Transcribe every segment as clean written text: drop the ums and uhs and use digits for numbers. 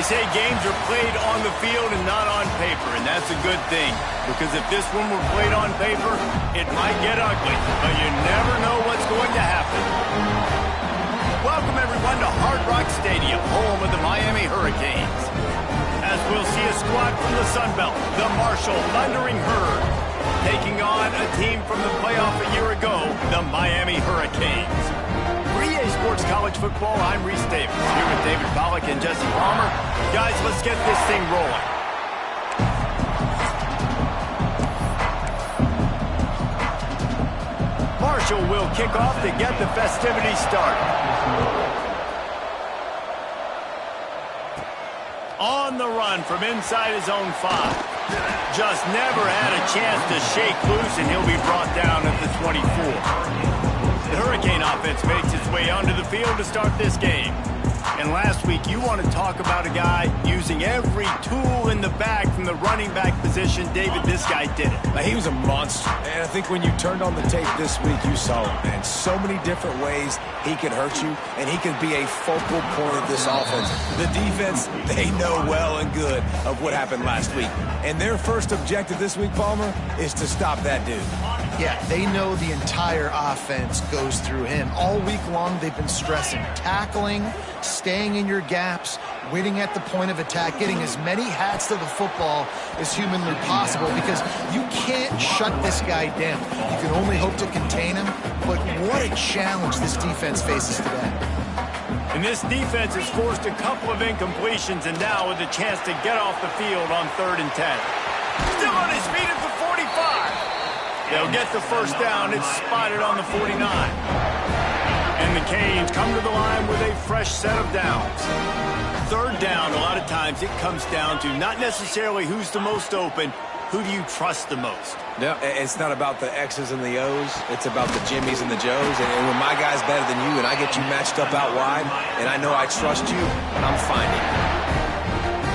say games are played on the field and not on paper, and that's a good thing. Because if this one were played on paper, it might get ugly, but you never know what's going to happen. Welcome, everyone, to Hard Rock Stadium, home of the Miami Hurricanes. As we'll see a squad from the Sun Belt, the Marshall Thundering Herd, taking on a team from the playoff a year ago, the Miami Hurricanes. For EA Sports College Football, I'm Reese Davis, here with David Pollack and Jesse Palmer. Guys, let's get this thing rolling. Marshall will kick off to get the festivities started. On the run from inside his own 5. Just never had a chance to shake loose, and he'll be brought down at the 24. The Hurricane offense makes its way onto the field to start this game. And last week, you want to talk about a guy using every tool in the bag from the running back position. David, this guy did it. He was a monster. And I think when you turned on the tape this week, you saw it, man. So many different ways he could hurt you, and he could be a focal point of this offense. The defense, they know well and good of what happened last week. And their first objective this week, Palmer, is to stop that dude. Yeah, they know the entire offense goes through him. All week long, they've been stressing tackling, staying in your gaps, winning at the point of attack, getting as many hats to the football as humanly possible, because you can't shut this guy down. You can only hope to contain him, but what a challenge this defense faces today. And this defense has forced a couple of incompletions, and now with a chance to get off the field on 3rd and 10. Still on his feet at the 45. They'll get the first down. It's spotted on the 49. And the Canes come to the line with a fresh set of downs. 3rd down, a lot of times it comes down to not necessarily who's the most open, who do you trust the most? No, it's not about the X's and the O's. It's about the Jimmies and the Joes. And when my guy's better than you and I get you matched up out wide and I know I trust you, I'm finding.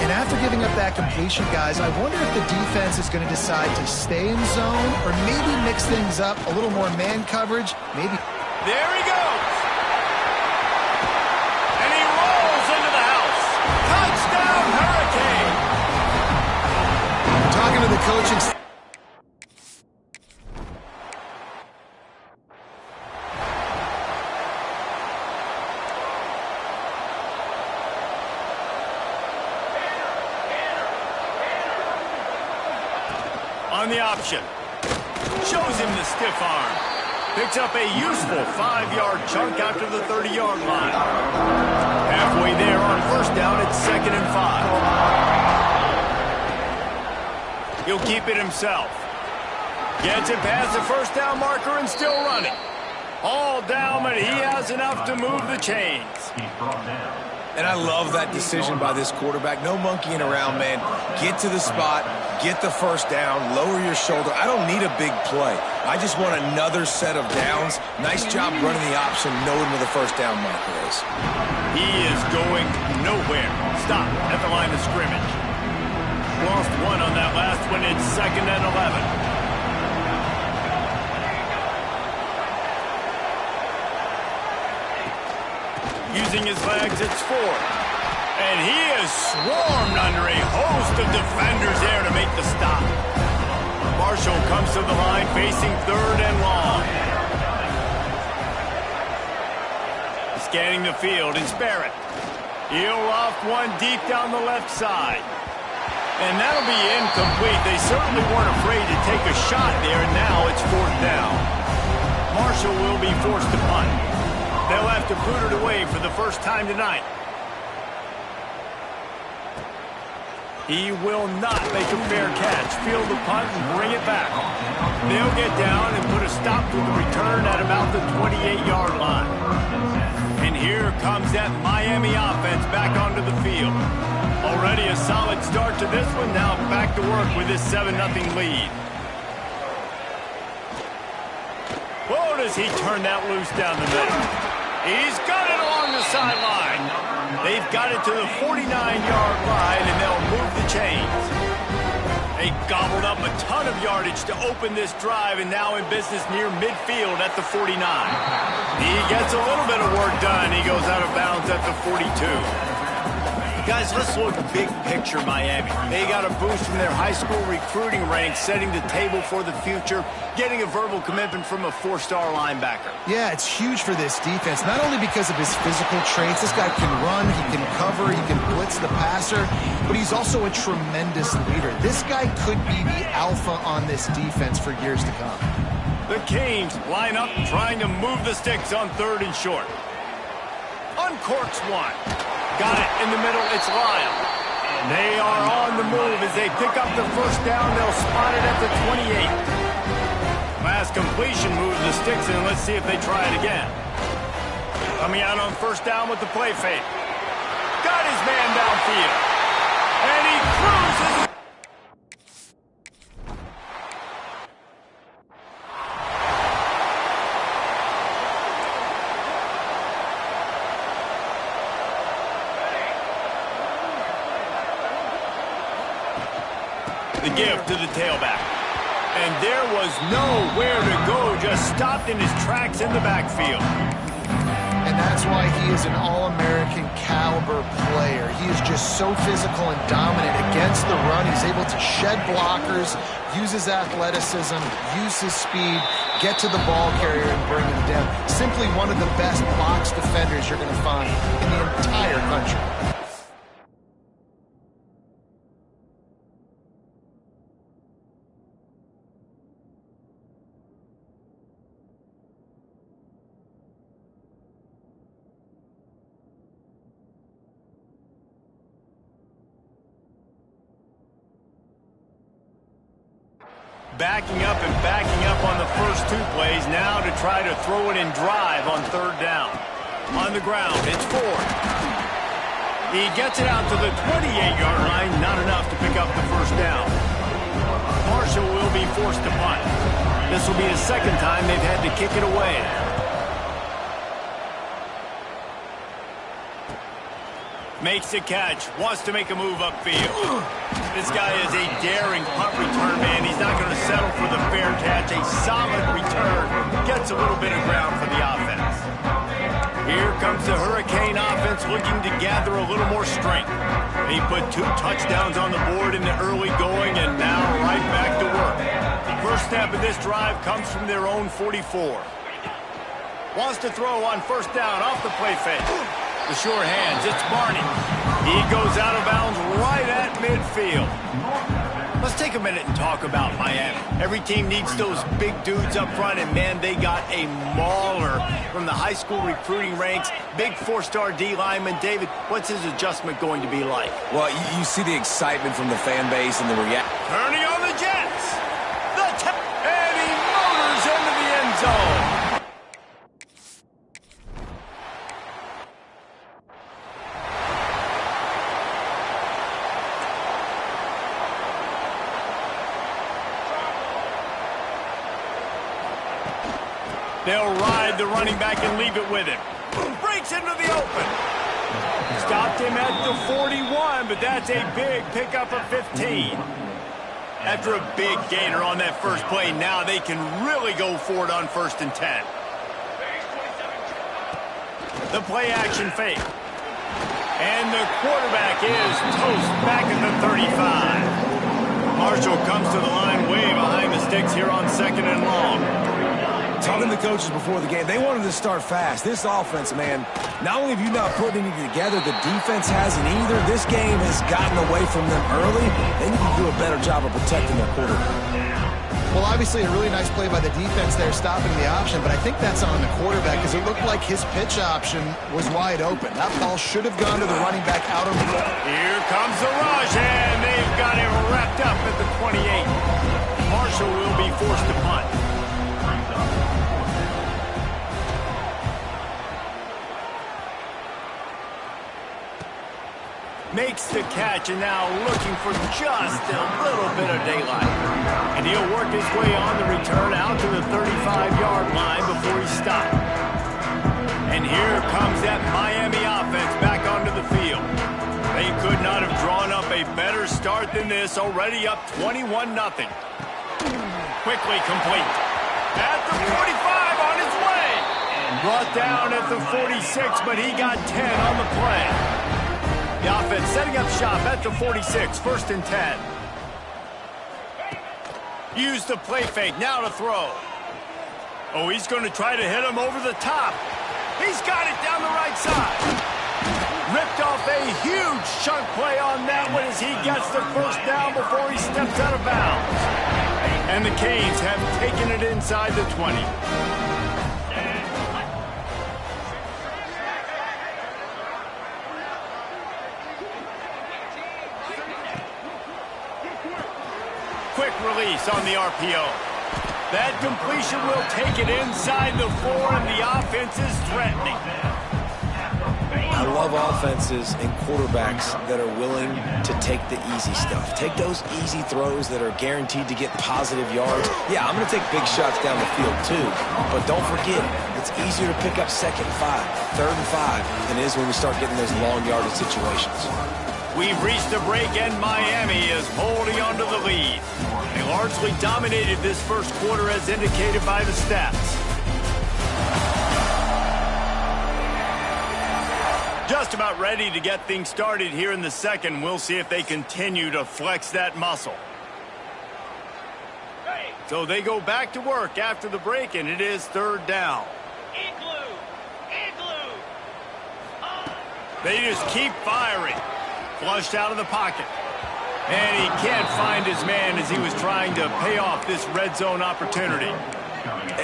And after giving up that completion, guys, I wonder if the defense is going to decide to stay in zone or maybe mix things up, a little more man coverage, maybe. There he goes. And he rolls into the house. Touchdown, Hurricane. Talking to the coaching staff. On the option. Shows him the stiff arm. Picks up a useful 5-yard chunk out to the 30-yard line. Halfway there on first down, it's 2nd and 5. He'll keep it himself. Gets it past the first down marker and still running. All down, but he has enough to move the chains. And I love that decision by this quarterback. No monkeying around, man. Get to the spot, get the first down, lower your shoulder. I don't need a big play. I just want another set of downs. Nice job running the option, knowing where the first down marker is. He is going nowhere. Stop at the line of scrimmage. Lost one on that last one. It's 2nd and 11. Using his legs, it's 4. And he is swarmed under a host of defenders there to make the stop. Marshall comes to the line facing 3rd and long. Scanning the field, it's Barrett. He'll loft one deep down the left side. And that'll be incomplete. They certainly weren't afraid to take a shot there, and now it's 4th down. Marshall will be forced to punt. They'll have to boot it away for the first time tonight. He will not make a fair catch. Field the punt and bring it back. They'll get down and put a stop to the return at about the 28-yard line. And here comes that Miami offense back onto the field. Already a solid start to this one. Now back to work with this 7-0 lead. Whoa, does he turn that loose down the middle. He's got it along the sideline. They've got it to the 49-yard line, and they'll move the chains. They gobbled up a ton of yardage to open this drive, and now in business near midfield at the 49. He gets a little bit of work done. He goes out of bounds at the 42. Guys, let's look big picture Miami. They got a boost from their high school recruiting ranks, setting the table for the future, getting a verbal commitment from a 4-star linebacker. Yeah, it's huge for this defense, not only because of his physical traits. This guy can run, he can cover, he can blitz the passer, but he's also a tremendous leader. This guy could be the alpha on this defense for years to come. The Canes line up trying to move the sticks on 3rd and short. Uncorks one. Got it in the middle. It's Lyle. And they are on the move as they pick up the first down. They'll spot it at the 28. Last completion moves the sticks in. Let's see if they try it again. Coming out on 1st down with the play fake. Got his man downfield. And he cruises. The give to the tailback. And there was nowhere to go, just stopped in his tracks in the backfield. And that's why he is an All-American caliber player. He is just so physical and dominant against the run. He's able to shed blockers, use his athleticism, use his speed, get to the ball carrier and bring him down. Simply one of the best box defenders you're going to find in the entire country. Backing up and backing up on the first 2 plays, now to try to throw it and drive on 3rd down. On the ground, it's Ford. He gets it out to the 28-yard line, not enough to pick up the first down. Marshall will be forced to punt. This will be the 2nd time they've had to kick it away. Makes the catch, wants to make a move upfield. This guy is a daring punt return man. He's not going to settle for the fair catch. A solid return. Gets a little bit of ground for the offense. Here comes the Hurricane offense looking to gather a little more strength. He put 2 touchdowns on the board in the early going and now right back to work. First snap of this drive comes from their own 44. Wants to throw on 1st down off the play fake. The sure hands, it's Barney. He goes out of bounds right at midfield. Let's take a minute and talk about Miami. Every team needs those big dudes up front, and man, they got a mauler from the high school recruiting ranks. Big 4-star D lineman. David, what's his adjustment going to be like? Well, you see the excitement from the fan base and the reaction. Turning on the Jets. And he motors into the end zone. They'll ride the running back and leave it with him. Breaks into the open. Stopped him at the 41, but that's a big pickup of 15. After a big gainer on that first play, now they can really go for it on 1st and 10. The play action fake. And the quarterback is toast back at the 35. Marshall comes to the line way behind the sticks here on 2nd and long. Talking to the coaches before the game, they wanted to start fast. This offense, man, not only have you not put anything together, the defense hasn't either. This game has gotten away from them early. They need to do a better job of protecting their quarterback. Well, obviously a really nice play by the defense there, stopping the option, but I think that's on the quarterback because it looked like his pitch option was wide open. That ball should have gone to the running back out on the field. Here comes the rush, and they've got him wrapped up at the 28. Marshall will be forced to punt. Makes the catch, and now looking for just a little bit of daylight. And he'll work his way on the return out to the 35-yard line before he stopped. And here comes that Miami offense back onto the field. They could not have drawn up a better start than this, already up 21-0. Quickly complete. At the 45 on his way. Brought down at the 46, but he got 10 on the play. offense setting up shop at the 46, 1st and 10. Use the play fake, now to throw. Oh, he's going to try to hit him over the top. He's got it down the right side. Ripped off a huge chunk play on that one as he gets the 1st down before he steps out of bounds. And the Canes have taken it inside the 20. Quick release on the RPO. That completion will take it inside the 4, and the offense is threatening. I love offenses and quarterbacks that are willing to take the easy stuff. Take those easy throws that are guaranteed to get positive yards. Yeah, I'm going to take big shots down the field too, but don't forget, it's easier to pick up 2nd and 5, 3rd and 5 than it is when we start getting those long yardage situations. We've reached the break, and Miami is holding on to the lead. They largely dominated this 1st quarter as indicated by the stats. Just about ready to get things started here in the 2nd. We'll see if they continue to flex that muscle. So they go back to work after the break, and it is 3rd down. They just keep firing. Flushed out of the pocket. And he can't find his man as he was trying to pay off this red zone opportunity.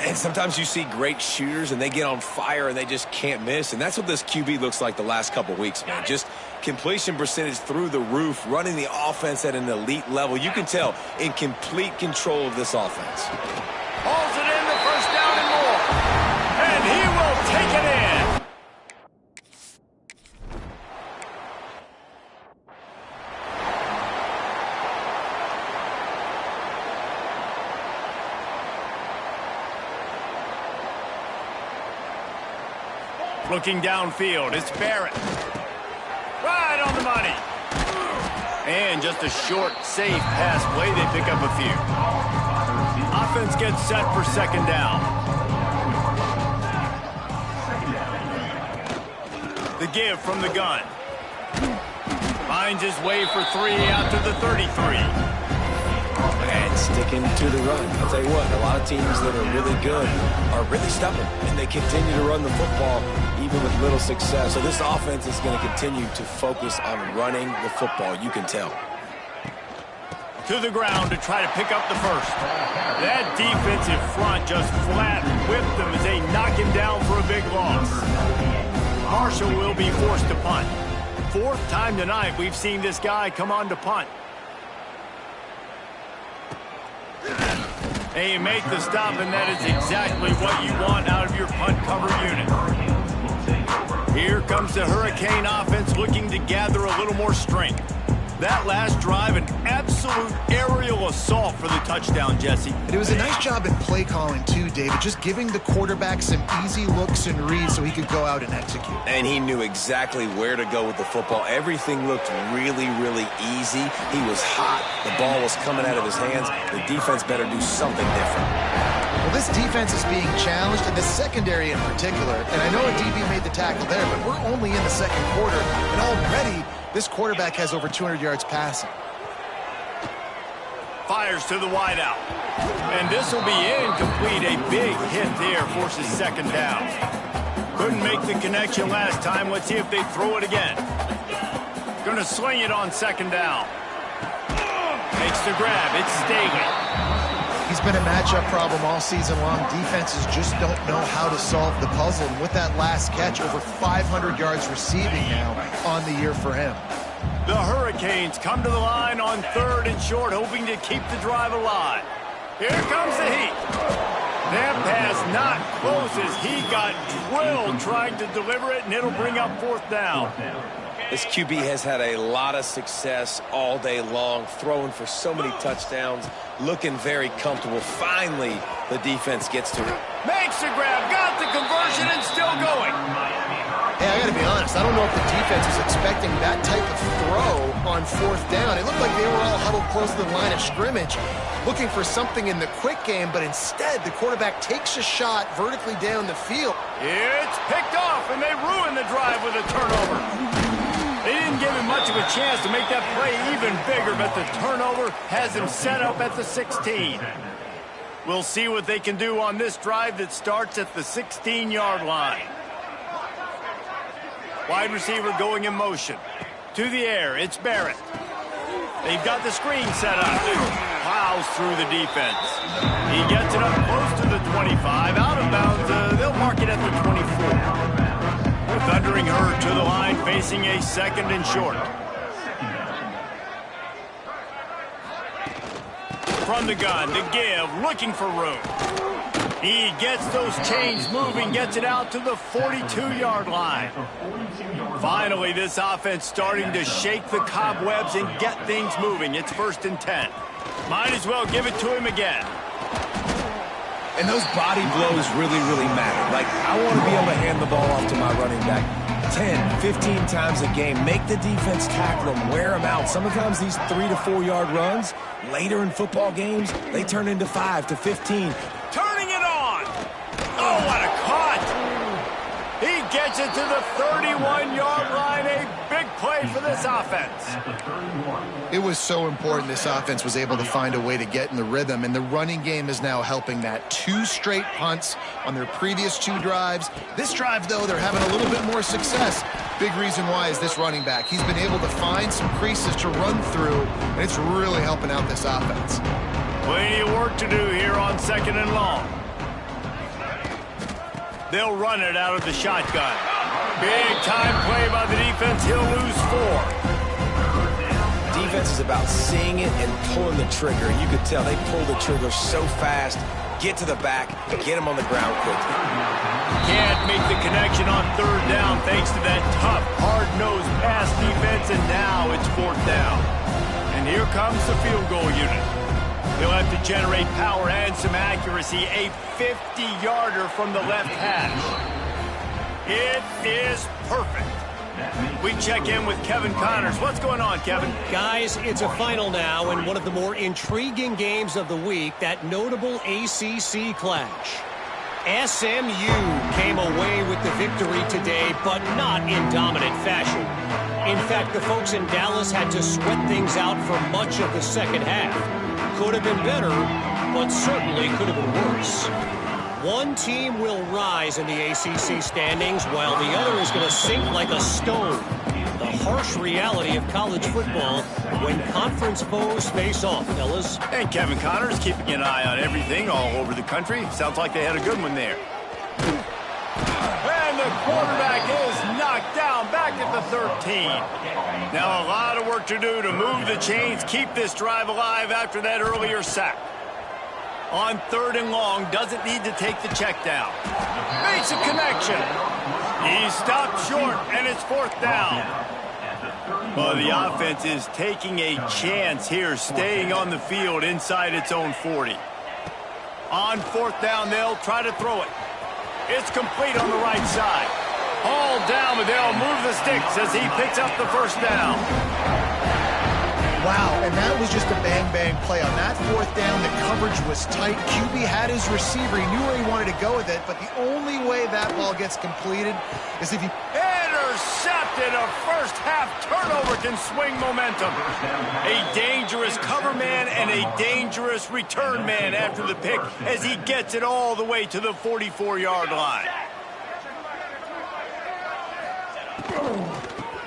And sometimes you see great shooters and they get on fire and they just can't miss. And that's what this QB looks like the last couple weeks, man. Just completion percentage through the roof, running the offense at an elite level. You can tell in complete control of this offense. Hauls it in, the 1st down and more. And he will take it in. Looking downfield, it's Barrett. Right on the money. And just a short, safe pass play. They pick up a few. Offense gets set for 2nd down. The give from the gun. Finds his way for 3 out to the 33. And sticking to the run. I'll tell you what, a lot of teams that are really good are really stubborn, and they continue to run the football even with little success. So this offense is going to continue to focus on running the football, you can tell. To the ground to try to pick up the 1st. That defensive front just flat whipped them as they knock him down for a big loss. Marshall will be forced to punt. 4th time tonight we've seen this guy come on to punt. And you make the stop, and that is exactly what you want out of your punt cover unit. Here comes the Hurricane offense looking to gather a little more strength. That last drive, an absolute aerial assault for the touchdown, Jesse. It was a nice job in play calling too, David, just giving the quarterback some easy looks and reads so he could go out and execute. And he knew exactly where to go with the football. Everything looked really, really easy. He was hot. The ball was coming out of his hands. The defense better do something different. Well, this defense is being challenged, and the secondary in particular. And I know a DB made the tackle there, but we're only in the 2nd quarter, and already this quarterback has over 200 yards passing. Fires to the wideout. And this will be incomplete. A big hit there forces 2nd down. Couldn't make the connection last time. Let's see if they throw it again. Going to sling it on 2nd down. Makes the grab. It's Staley. He's been a matchup problem all season long. Defenses just don't know how to solve the puzzle. And with that last catch, over 500 yards receiving now on the year for him. The Hurricanes come to the line on 3rd and short, hoping to keep the drive alive. Here comes the heat. That pass not close as he got drilled trying to deliver it, and it'll bring up 4th down. This QB has had a lot of success all day long, throwing for so many touchdowns, looking very comfortable. Finally, the defense gets to it. Makes the grab, got the conversion, and still going. Hey, I got to be honest. I don't know if the defense was expecting that type of throw on 4th down. It looked like they were all huddled close to the line of scrimmage, looking for something in the quick game, but instead the quarterback takes a shot vertically down the field. It's picked off, and they ruin the drive with a turnover. They didn't give him much have a chance to make that play even bigger, but the turnover has him set up at the 16. We'll see what they can do on this drive that starts at the 16-yard line. Wide receiver going in motion. To the air, it's Barrett. They've got the screen set up. Plows through the defense. He gets it up close to the 25. Out of bounds, they'll mark it at the 24. Thundering her to the line, facing a 2nd and short. From the gun, to give, looking for room. He gets those chains moving, gets it out to the 42-yard line. Finally, this offense starting to shake the cobwebs and get things moving. It's 1st and 10. Might as well give it to him again. And those body blows really, really matter. Like, I want to be able to hand the ball off to my running back 10, 15 times a game. Make the defense tackle them, wear them out. Sometimes these 3 to 4 yard runs, later in football games, they turn into 5 to 15. Turning it on. Oh, what a cut. He gets it to the 31-yard line. A big play for this offense. It was so important this offense was able to find a way to get in the rhythm, and the running game is now helping that. 2 straight punts on their previous 2 drives. This drive, though, they're having a little bit more success. Big reason why is this running back. He's been able to find some creases to run through, and it's really helping out this offense. Plenty of work to do here on 2nd and long. They'll run it out of the shotgun. Big time play by the defense. He'll lose 4. Defense is about seeing it and pulling the trigger. You could tell they pull the trigger so fast, get to the back, get him on the ground quickly. Can't make the connection on 3rd down thanks to that tough, hard-nosed pass defense, and now it's 4th down. And here comes the field goal unit. He'll have to generate power and some accuracy. A 50-yarder from the left hash. It is perfect. We check in with Kevin Connors. What's going on, Kevin? Guys, it's a final now in one of the more intriguing games of the week, that notable ACC clash. SMU came away with the victory today, but not in dominant fashion. In fact, the folks in Dallas had to sweat things out for much of the second half. Could have been better, but certainly could have been worse. One team will rise in the ACC standings, while the other is going to sink like a stone. The harsh reality of college football when conference foes face off, fellas. And Kevin Connors keeping an eye on everything all over the country. Sounds like they had a good one there. And the quarterback is knocked down back at the 13. Now a lot of work to do to move the chains, keep this drive alive after that earlier sack. On 3rd and long, doesn't need to take the check down. Makes a connection. He stopped short, and it's 4th down. Well, the offense is taking a chance here, staying on the field inside its own 40. On 4th down, they'll try to throw it. It's complete on the right side. All down, but they'll move the sticks as he picks up the 1st down. Wow, and that was just a bang-bang play. On that 4th down, the coverage was tight. QB had his receiver. He knew where he wanted to go with it, but the only way that ball gets completed is if he... Intercepted! A first-half turnover can swing momentum. A dangerous cover man and a dangerous return man after the pick as he gets it all the way to the 44-yard line.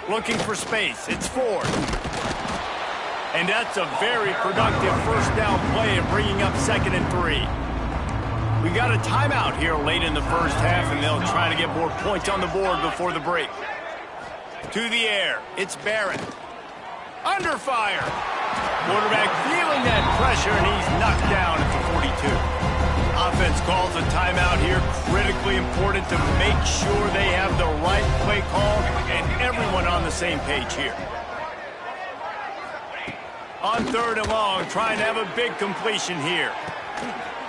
Looking for space. It's Ford. And that's a very productive 1st down play of bringing up 2nd and 3. We got a timeout here late in the 1st half, and they'll try to get more points on the board before the break. To the air, it's Barrett. Under fire. Quarterback feeling that pressure, and he's knocked down at the 42. Offense calls a timeout here. Critically important to make sure they have the right play call and everyone on the same page here. On 3rd and long, trying to have a big completion here.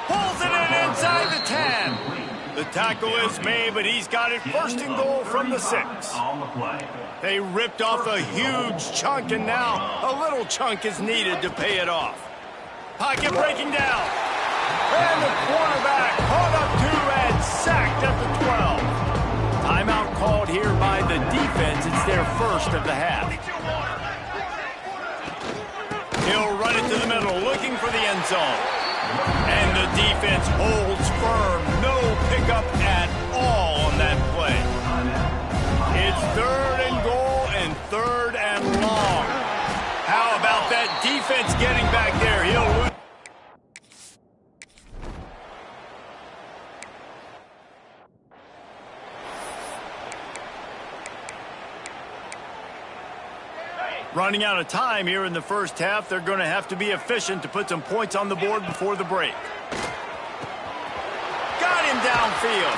Pulls it in inside the 10. The tackle is made, but he's got it 1st and goal from the 6. They ripped off a huge chunk, and now a little chunk is needed to pay it off. Pocket breaking down. And the quarterback caught up to and sacked at the 12. Timeout called here by the defense. It's their 1st of the half. He'll run it to the middle, looking for the end zone. And the defense holds firm. No pickup at all on that play. It's 3rd and goal and 3rd and long. How about that defense getting back there? He'll lose. Running out of time here in the first half. They're going to have to be efficient to put some points on the board before the break. Got him downfield.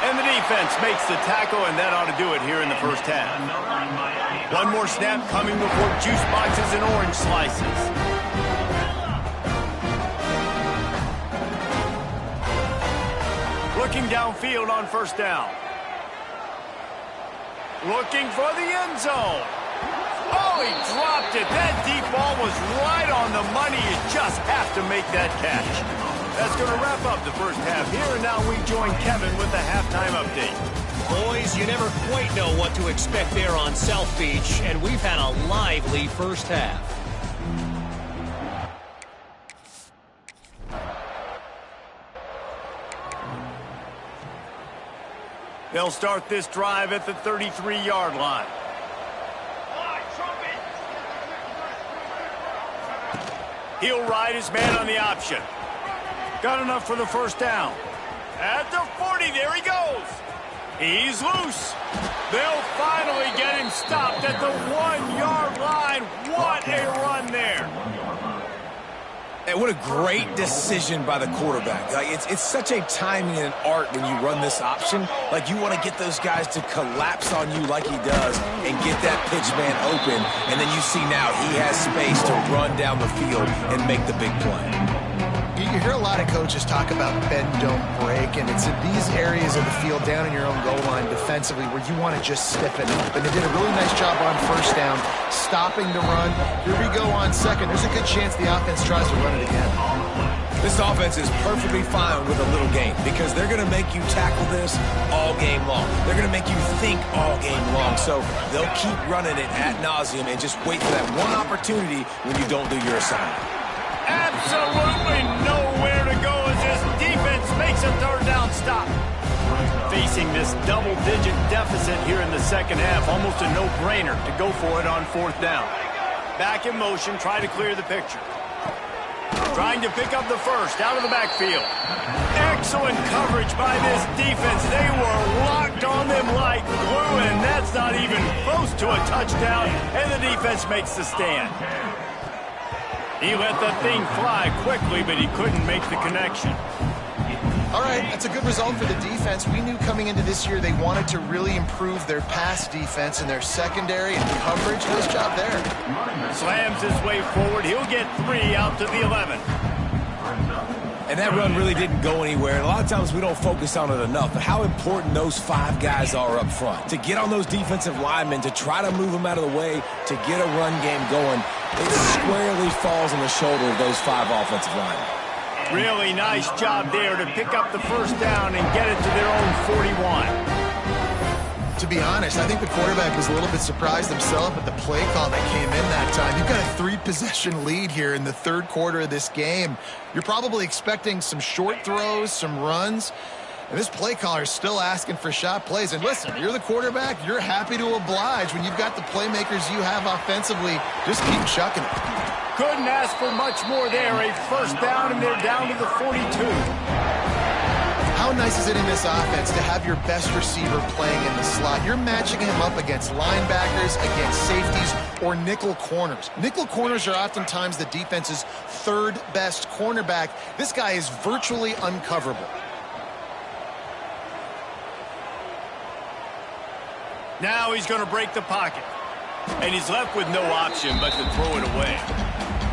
And the defense makes the tackle, and that ought to do it here in the first half. One more snap coming before juice boxes and orange slices. Looking downfield on first down. Looking for the end zone. Oh, he dropped it. That deep ball was right on the money. You just have to make that catch. That's going to wrap up the first half here, and now we join Kevin with the halftime update. Boys, you never quite know what to expect there on South Beach, and we've had a lively first half. They'll start this drive at the 33-yard line. He'll ride his man on the option. Got enough for the first down. At the 40, there he goes. He's loose. They'll finally get him stopped at the 1-yard line. What a run there. And what a great decision by the quarterback. Like, it's such a timing and art when you run this option. Like, you want to get those guys to collapse on you like he does and get that pitch man open. And then you see now he has space to run down the field and make the big play. You hear a lot of coaches talk about bend, don't break, and it's in these areas of the field down in your own goal line defensively where you want to just stiffen up. And they did a really nice job on first down, stopping the run. Here we go on second. There's a good chance the offense tries to run it again. This offense is perfectly fine with a little game because they're going to make you tackle this all game long. They're going to make you think all game long. So they'll keep running it ad nauseum and just wait for that one opportunity when you don't do your assignment. Absolutely nowhere to go as this defense makes a third down stop. Facing this double-digit deficit here in the second half, almost a no-brainer to go for it on fourth down. Back in motion, try to clear the picture. Trying to pick up the first out of the backfield. Excellent coverage by this defense. They were locked on them like glue, and that's not even close to a touchdown, and the defense makes the stand. He let the thing fly quickly, but he couldn't make the connection. All right, that's a good result for the defense. We knew coming into this year they wanted to really improve their pass defense and their secondary and coverage. Nice job there. Slams his way forward. He'll get 3 out to the 11. And that run really didn't go anywhere. And a lot of times we don't focus on it enough, but how important those 5 guys are up front. To get on those defensive linemen, to try to move them out of the way, to get a run game going, it squarely falls on the shoulder of those 5 offensive linemen. Really nice job there to pick up the first down and get it to their own 41. To be honest, I think the quarterback was a little bit surprised himself at the play call that came in that time. You've got a 3-possession lead here in the third quarter of this game. You're probably expecting some short throws, some runs. And this play caller is still asking for shot plays. And listen, you're the quarterback. You're happy to oblige when you've got the playmakers you have offensively. Just keep chucking it. Couldn't ask for much more there. A first down, and they're down to the 42. How nice is it in this offense to have your best receiver playing in the slot? You're matching him up against linebackers, against safeties, or nickel corners. Nickel corners are oftentimes the defense's third best cornerback. This guy is virtually uncoverable. Now he's going to break the pocket. And he's left with no option but to throw it away.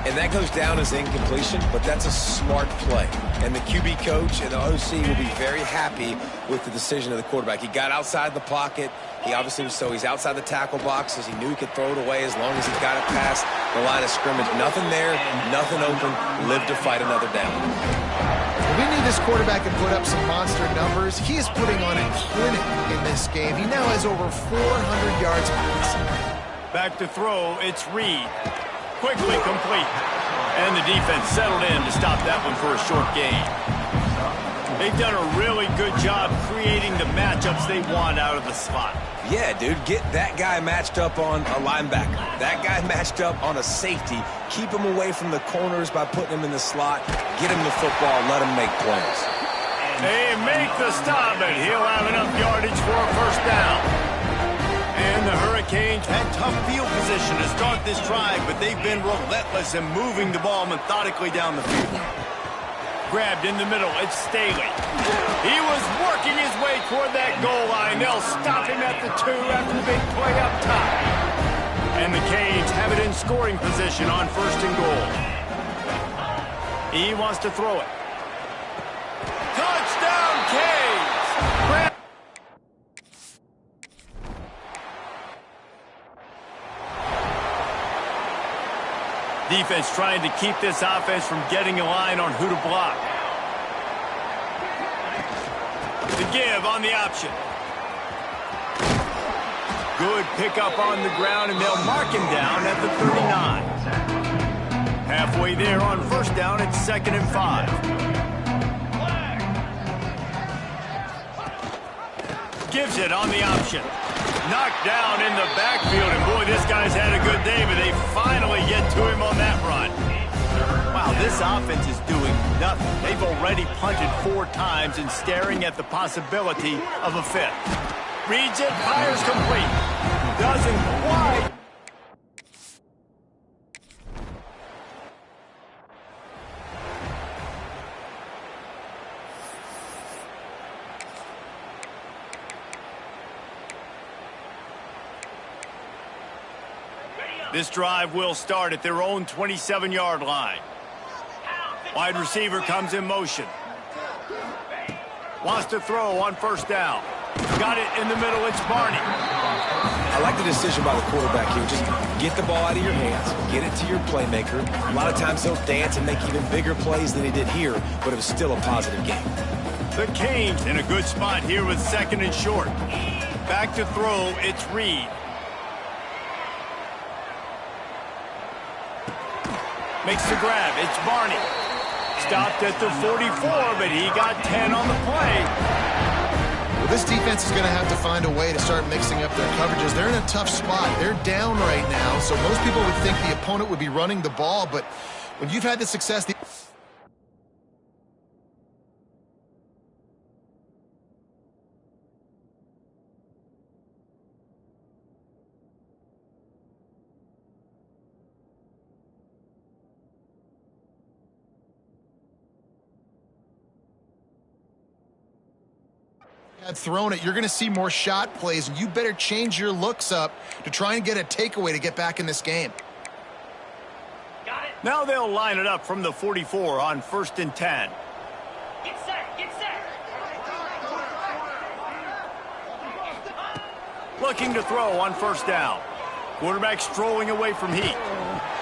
And that goes down as incompletion, but that's a smart play. And the QB coach and the OC will be very happy with the decision of the quarterback. He got outside the pocket. He obviously was he's outside the tackle boxes. He knew he could throw it away as long as he got it past the line of scrimmage. Nothing there, nothing open. Live to fight another down. We knew this quarterback could put up some monster numbers. He is putting on a clinic in this game. He now has over 400 yards passing. Back to throw, it's Reed. quickly complete. And the defense settled in to stop that one for a short gain. They've done a really good job creating the matchups they want out of the slot. Yeah, dude, get that guy matched up on a linebacker. That guy matched up on a safety. Keep him away from the corners by putting him in the slot. Get him the football. Let him make plays. They make the stop, and he'll have enough yardage for a first down. And the Hurricanes had tough field position to start this drive, but they've been relentless in moving the ball methodically down the field. Grabbed in the middle, it's Staley. He was working his way toward that goal line. They'll stop him at the 2 after the big play up top. And the Canes have it in scoring position on first and goal. He wants to throw it. Touchdown, Canes! Defense trying to keep this offense from getting a line on who to block. The give on the option. Good pickup on the ground, and they'll mark him down at the 39. Halfway there on first down, it's 2nd and 5. Gives it on the option. Knocked down in the backfield, and boy, this guy's had a good day, but they finally get to him on that run. Wow, this offense is doing nothing. They've already punted 4 times and staring at the possibility of a 5th. Reads it, fires complete. Doesn't quite. This drive will start at their own 27-yard line. Wide receiver comes in motion. Wants to throw on first down. Got it in the middle, it's Barney. I like the decision by the quarterback here. Just get the ball out of your hands, get it to your playmaker. A lot of times he'll dance and make even bigger plays than he did here, but it was still a positive game. The Canes in a good spot here with 2nd and short. Back to throw, it's Reed. Makes the grab, it's Barney. Stopped at the 44, but he got 10 on the play. Well, this defense is going to have to find a way to start mixing up their coverages. They're in a tough spot. They're down right now, so most people would think the opponent would be running the ball, but when you've had the success... had thrown it, you're going to see more shot plays, and you better change your looks up to try and get a takeaway to get back in this game. Now they'll line it up from the 44 on 1st and 10. Get set, get set. Looking to throw on first down. Quarterback strolling away from heat.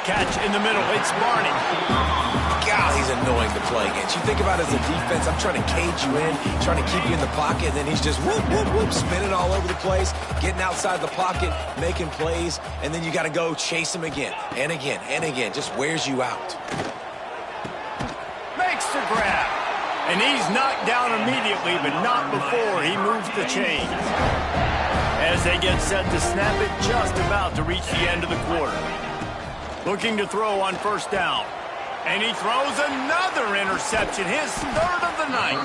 Catch in the middle, it's Barney. God, he's annoying to play against. You think about it as a defense, I'm trying to cage you in, trying to keep you in the pocket, and then he's just whoop, whoop, whoop, spinning all over the place, getting outside the pocket, making plays, and then you got to go chase him again, and again, and again. Just wears you out. Makes the grab. And he's knocked down immediately, but not before he moves the chains. As they get set to snap it, just about to reach the end of the quarter. Looking to throw on first down. And he throws another interception, his 3rd of the night.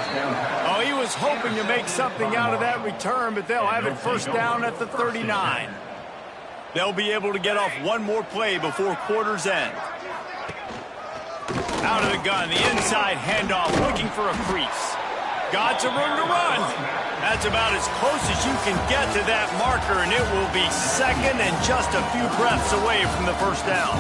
Oh, he was hoping to make something out of that return, but they'll have it first down at the 39. They'll be able to get off one more play before quarter's end. Out of the gun, the inside handoff, looking for a crease. Got some room to run. That's about as close as you can get to that marker, and it will be 2nd and just a few breaths away from the first down.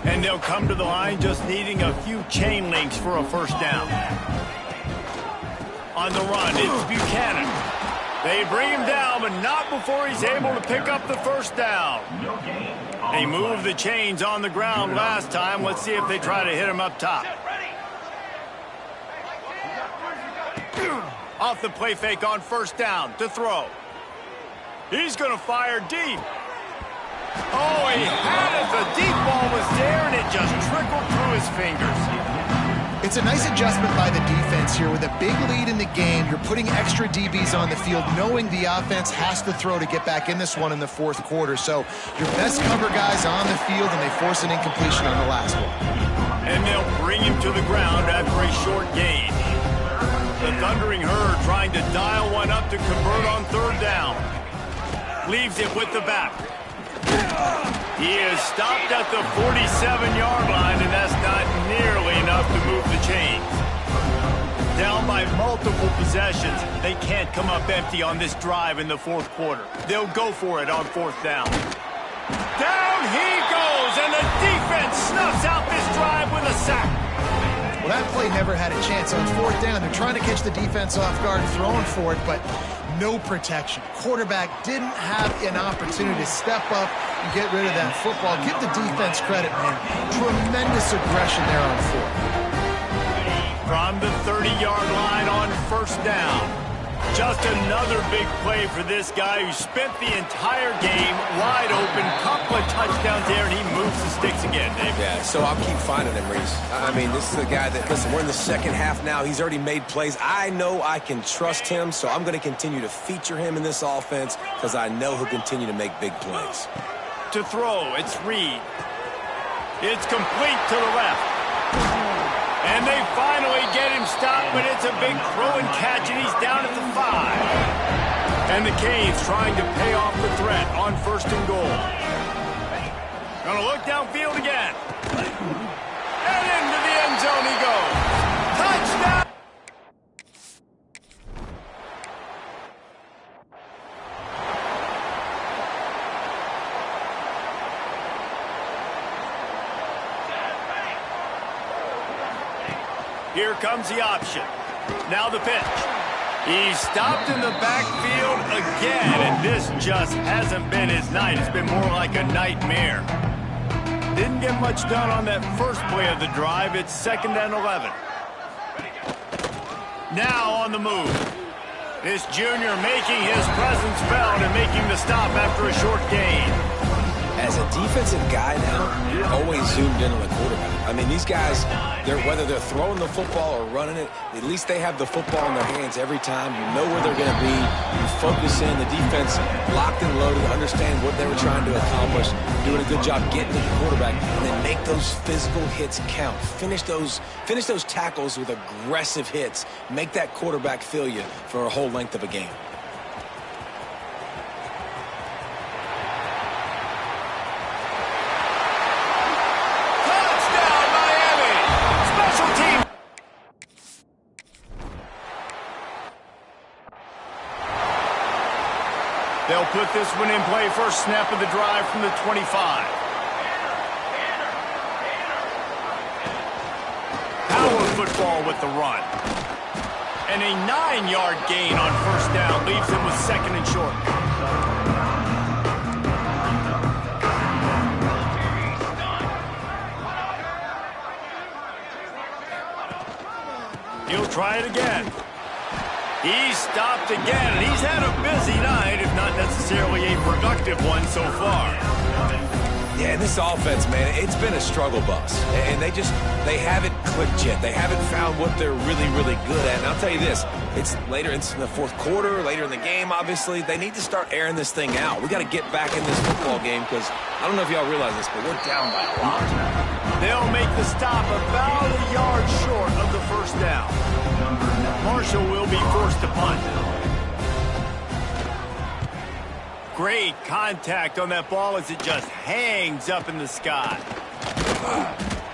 And they'll come to the line just needing a few chain links for a first down. On the run, it's Buchanan. They bring him down, but not before he's able to pick up the first down. They moved the chains on the ground last time. Let's see if they try to hit him up top. Off the play fake on first down to throw. He's going to fire deep. Oh, he had it. The deep ball was there, and it just trickled through his fingers. It's a nice adjustment by the defense here. With a big lead in the game, you're putting extra DBs on the field, knowing the offense has to throw to get back in this one in the fourth quarter. So your best cover guys on the field, and they force an incompletion on the last one. And they'll bring him to the ground after a short gain. The Thundering Herd trying to dial one up to convert on third down. Leaves it with the back. He is stopped at the 47-yard line, and that's not nearly enough to move the chains. Down by multiple possessions, they can't come up empty on this drive in the fourth quarter. They'll go for it on fourth down. Down he goes, and the defense snuffs out this drive with a sack. Well, that play never had a chance. On fourth down, they're trying to catch the defense off guard, throwing for it, but no protection. Quarterback didn't have an opportunity to step up and get rid of that football. Give the defense credit, man. Tremendous aggression there on fourth. From the 30-yard line on first down. Just another big play for this guy who spent the entire game wide open. Couple of touchdowns there, and he moves the sticks again, Dave. Yeah, so I'll keep finding him, Reese. I mean, this is the guy that, listen, we're in the second half now. He's already made plays. I know I can trust him, so I'm going to continue to feature him in this offense because I know he'll continue to make big plays. To throw, it's Reed. It's complete to the left. And they finally get him stopped, but it's a big throw and catch, and he's down at the 5. And the Canes trying to pay off the threat on first and goal. Gonna look downfield again. And into the end zone he goes. Touchdown! Here comes the option. Now the pitch. He's stopped in the backfield again, and this just hasn't been his night. It's been more like a nightmare. Didn't get much done on that first play of the drive. It's 2nd and 11. Now on the move. This junior making his presence felt and making the stop after a short gain. As a defensive guy now, you're always zoomed in on the quarterback. I mean, these guys, whether they're throwing the football or running it, at least they have the football in their hands every time. You know where they're going to be. You focus in. The defense locked and loaded, understand what they were trying to accomplish, doing a good job getting to the quarterback, and then make those physical hits count. Finish those tackles with aggressive hits. Make that quarterback feel you for a whole length of a game. They'll put this one in play first snap of the drive from the 25. Power football with the run. And a 9-yard gain on first down leaves him with 2nd and short. He'll try it again. He's stopped again, and he's had a busy night, if not necessarily a productive one so far. Yeah, this offense, man, it's been a struggle bus. And they haven't clicked yet. They haven't found what they're really, really good at. And I'll tell you this, it's in the fourth quarter, later in the game, obviously. They need to start airing this thing out. We got to get back in this football game because I don't know if y'all realize this, but we're down by a lot. They'll make the stop about a yard short of the first down. Marshall will be forced to punt. Great contact on that ball as it just hangs up in the sky.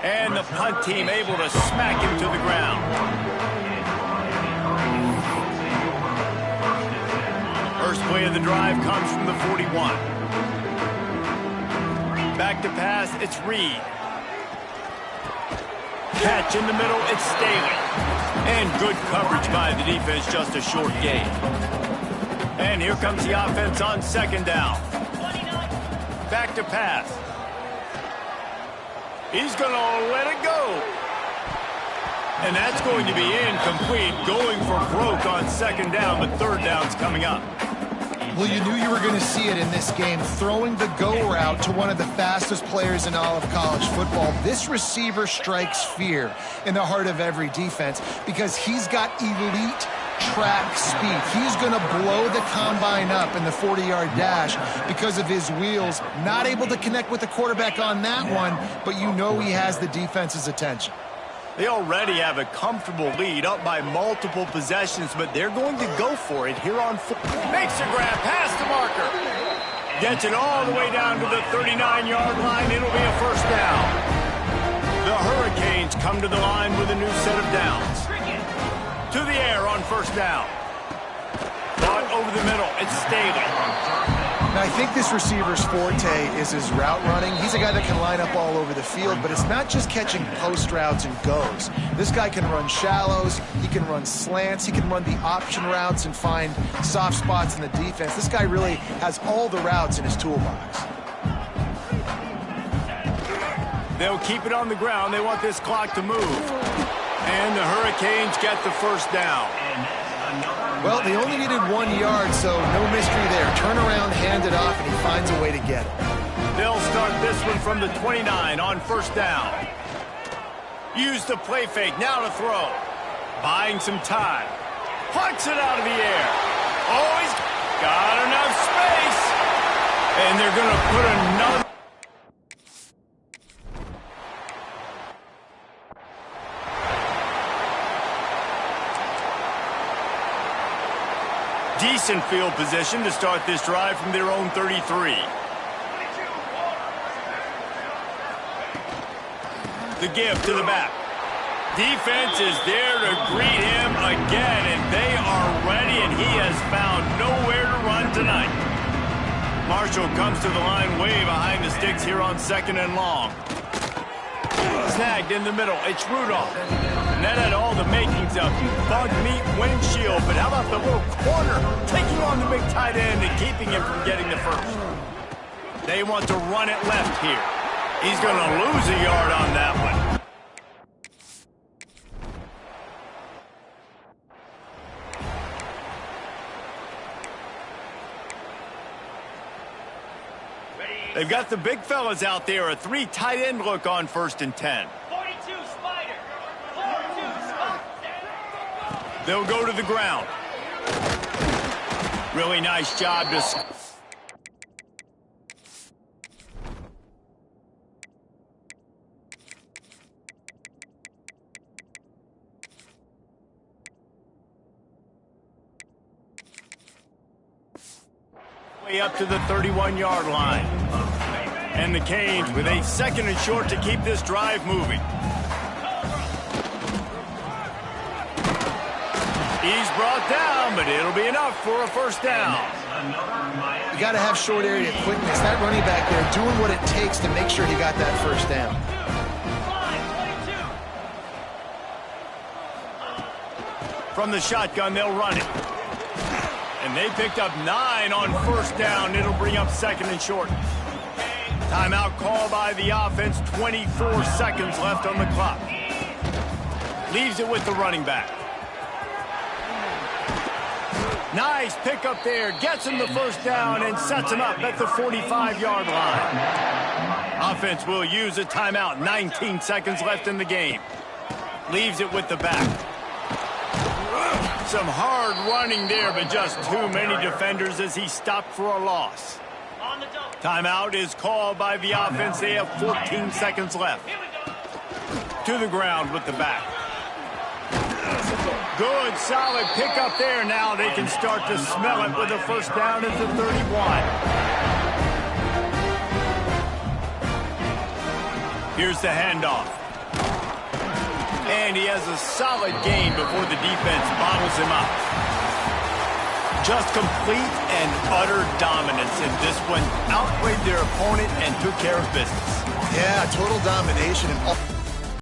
And the punt team able to smack him to the ground. First play of the drive comes from the 41. Back to pass, it's Reed. Catch in the middle, it's Staley. And good coverage by the defense, just a short gain. And here comes the offense on 2nd down. Back to pass. He's going to let it go. And that's going to be incomplete, going for broke on second down, but third down's coming up. Well, you knew you were going to see it in this game, throwing the go route to one of the fastest players in all of college football. This receiver strikes fear in the heart of every defense because he's got elite track speed. He's going to blow the combine up in the 40-yard dash because of his wheels. Not able to connect with the quarterback on that one, but you know he has the defense's attention. They already have a comfortable lead up by multiple possessions, but they're going to go for it here on foot. Makes a grab past the marker. Gets it all the way down to the 39-yard line. It'll be a first down. The Hurricanes come to the line with a new set of downs. To the air on first down. Brought over the middle. It's Staley. Now, I think this receiver's forte is his route running. He's a guy that can line up all over the field, but it's not just catching post routes and goes. This guy can run shallows, he can run slants, he can run the option routes and find soft spots in the defense. This guy really has all the routes in his toolbox. They'll keep it on the ground. They want this clock to move. And the Hurricanes get the first down. Well, they only needed 1 yard, so no mystery there. Turn around, hand it off, and he finds a way to get it. They'll start this one from the 29 on first down. Use the play fake, now to throw. Buying some time. Punts it out of the air. Oh, he's got enough space. And they're going to put another. Decent field position to start this drive from their own 33. The give to the back. Defense is there to greet him again, and they are ready, and he has found nowhere to run tonight. Marshall comes to the line way behind the sticks here on second and long. Snagged in the middle. It's Rudolph. And that had all the makings of bug meat windshield, but how about the little corner taking on the big tight end and keeping him from getting the first? They want to run it left here. He's going to lose a yard on that one. They've got the big fellas out there, a 3 tight end look on first and 10. 42 Spider. 42 Spider. They'll go to the ground. Really nice job to... way up to the 31-yard line. And the Canes with a second and short to keep this drive moving. He's brought down, but it'll be enough for a first down. You got to have short area quickness. That running back there doing what it takes to make sure he got that first down. From the shotgun, they'll run it. And they picked up 9 on first down. It'll bring up second and short. Timeout call by the offense. 24 seconds left on the clock. Leaves it with the running back. Nice pickup there. Gets him the first down and sets him up at the 45-yard line. Offense will use a timeout. 19 seconds left in the game. Leaves it with the back. Some hard running there, but just too many defenders as he stopped for a loss. Timeout is called by the offense. They have 14 seconds left. To the ground with the back. Good, solid pickup there. Now they can start to smell it with a first down at the 31. Here's the handoff. And he has a solid gain before the defense bottles him up. Just complete and utter dominance in this one. Outplayed their opponent and took care of business. Yeah, total domination.